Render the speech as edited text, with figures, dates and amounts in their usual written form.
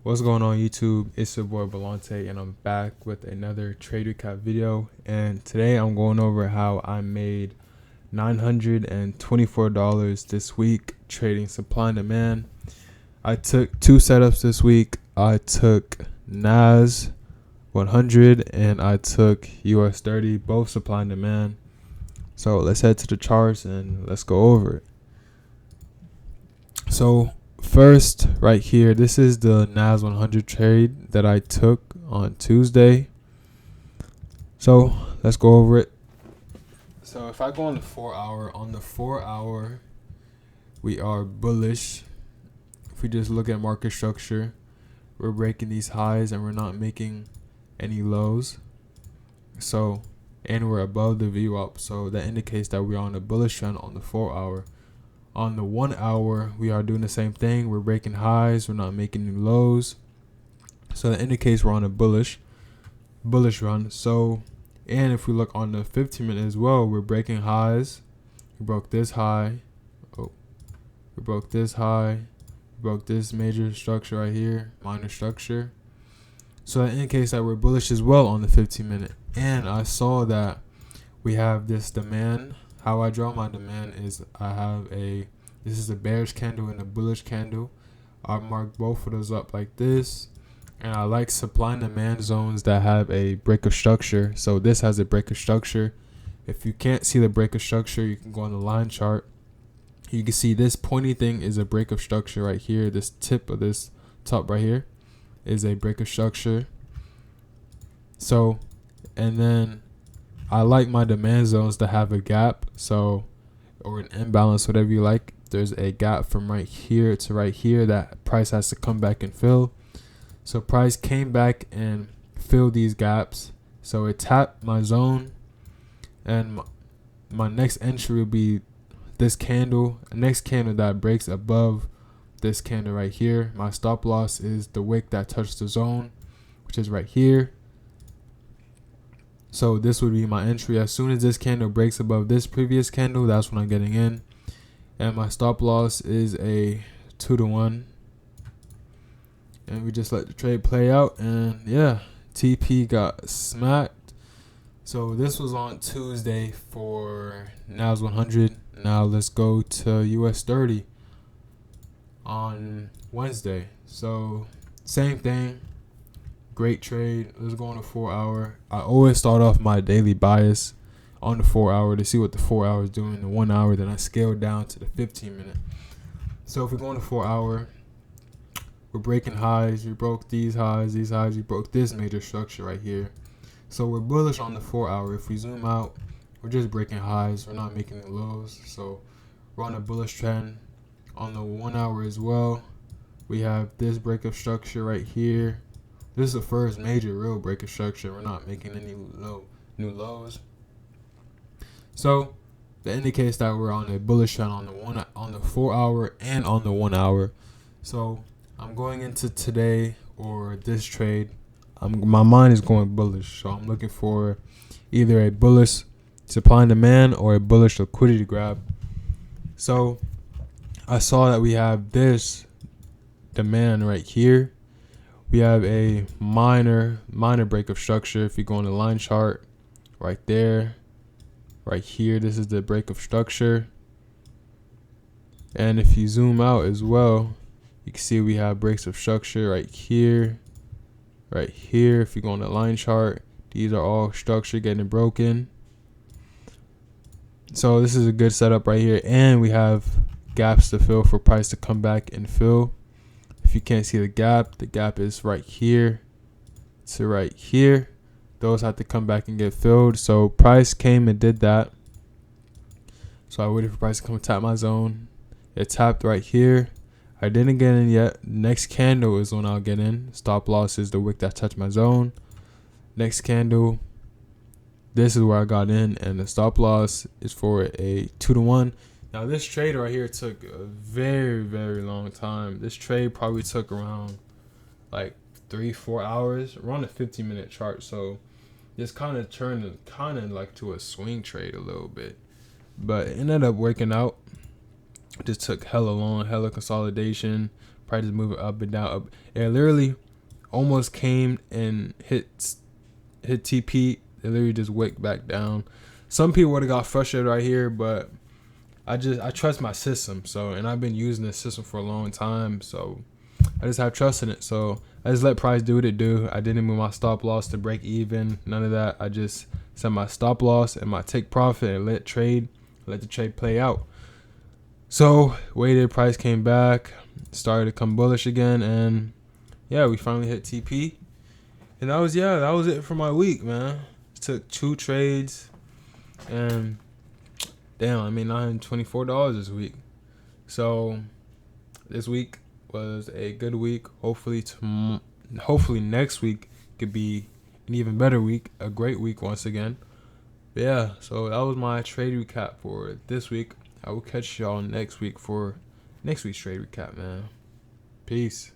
What's going on YouTube? It's your boy Balante and I'm back with another trade recap video, and today I'm going over how I made $924 this week trading supply and demand. I took two setups this week. I took NAS 100 and I took US 30, both supply and demand. So let's head to the charts and let's go over it. So first, right here, this is the NAS 100 trade that I took on Tuesday. So let's go over it. So if I go on the 4 hour, we are bullish. If we just look at market structure, we're breaking these highs and we're not making any lows. So, and we're above the VWAP. So that indicates that we're on a bullish trend on the 4 hour. On the 1 hour, we are doing the same thing. We're breaking highs. We're not making any lows. So that indicates we're on a bullish run. So, and if we look on the 15-minute as well, we're breaking highs. We broke this high. We broke this high. We broke this major structure right here, minor structure. So that indicates that we're bullish as well on the 15-minute. And I saw that we have this demand. How I draw my demand is this is a bearish candle and a bullish candle. I mark both of those up like this. And I like supply and demand zones that have a break of structure. So this has a break of structure. If you can't see the break of structure, you can go on the line chart. You can see this pointy thing is a break of structure right here. This tip of this top right here is a break of structure. So, and then I like my demand zones to have a gap, so, or an imbalance, whatever you like. There's a gap from right here to right here that price has to come back and fill. So price came back and filled these gaps. So it tapped my zone, and my next entry will be this candle. Next candle that breaks above this candle right here. My stop loss is the wick that touched the zone, which is right here. So this would be my entry. As soon as this candle breaks above this previous candle, that's when I'm getting in. And my stop loss is a 2-to-1. And we just let the trade play out. And yeah, TP got smacked. So this was on Tuesday for NAS 100. Now let's go to US 30 on Wednesday. So same thing. Great trade. Let's go on the 4 hour. I always start off my daily bias on the 4 hour to see what the 4 hour is doing. The 1 hour, then I scale down to the 15-minute. So if we go on the 4 hour, we're breaking highs. We broke these highs, We broke this major structure right here. So we're bullish on the 4 hour. If we zoom out, we're just breaking highs. We're not making the lows. So we're on a bullish trend. On the 1 hour as well, we have this break of structure right here. This is the first major real break of structure. We're not making any new lows. So that indicates that we're on a bullish trend on the 4 hour and on the 1 hour. So I'm going into today or this trade. My mind is going bullish. So I'm looking for either a bullish supply and demand or a bullish liquidity grab. So I saw that we have this demand right here. We have a minor break of structure. If you go on the line chart, right there, right here, this is the break of structure. And if you zoom out as well, you can see we have breaks of structure right here, right here. If you go on the line chart, these are all structure getting broken. So this is a good setup right here. And we have gaps to fill for price to come back and fill. If you can't see the gap is right here to right here. Those have to come back and get filled. So price came and did that. So I waited for price to come and tap my zone. It tapped right here. I didn't get in yet. Next candle is when I'll get in. Stop loss is the wick that touched my zone. Next candle, this is where I got in, and the stop loss is for a 2-to-1. Now this trade right here took a very, very long time. This trade probably took around like 3-4 hours. We're on a 15-minute chart, so this kind of turned like to a swing trade a little bit. But it ended up working out. It just took hella long, hella consolidation. price is moving up and down. Up. It literally almost came and hit TP. It literally just wicked back down. Some people would have got frustrated right here, but I trust my system. So, and I've been using this system for a long time, so I just have trust in it. So I just let price do what it do. I didn't move my stop loss to break even. None of that. I just set my stop loss and my take profit and let the trade play out. So waited, price came back, started to come bullish again, and yeah, we finally hit TP. And that was it for my week, man. Took 2 trades, and damn, I made $924 this week. So this week was a good week. Hopefully next week could be an even better week, a great week once again. But yeah, so that was my trade recap for this week. I will catch y'all next week for next week's trade recap, man. Peace.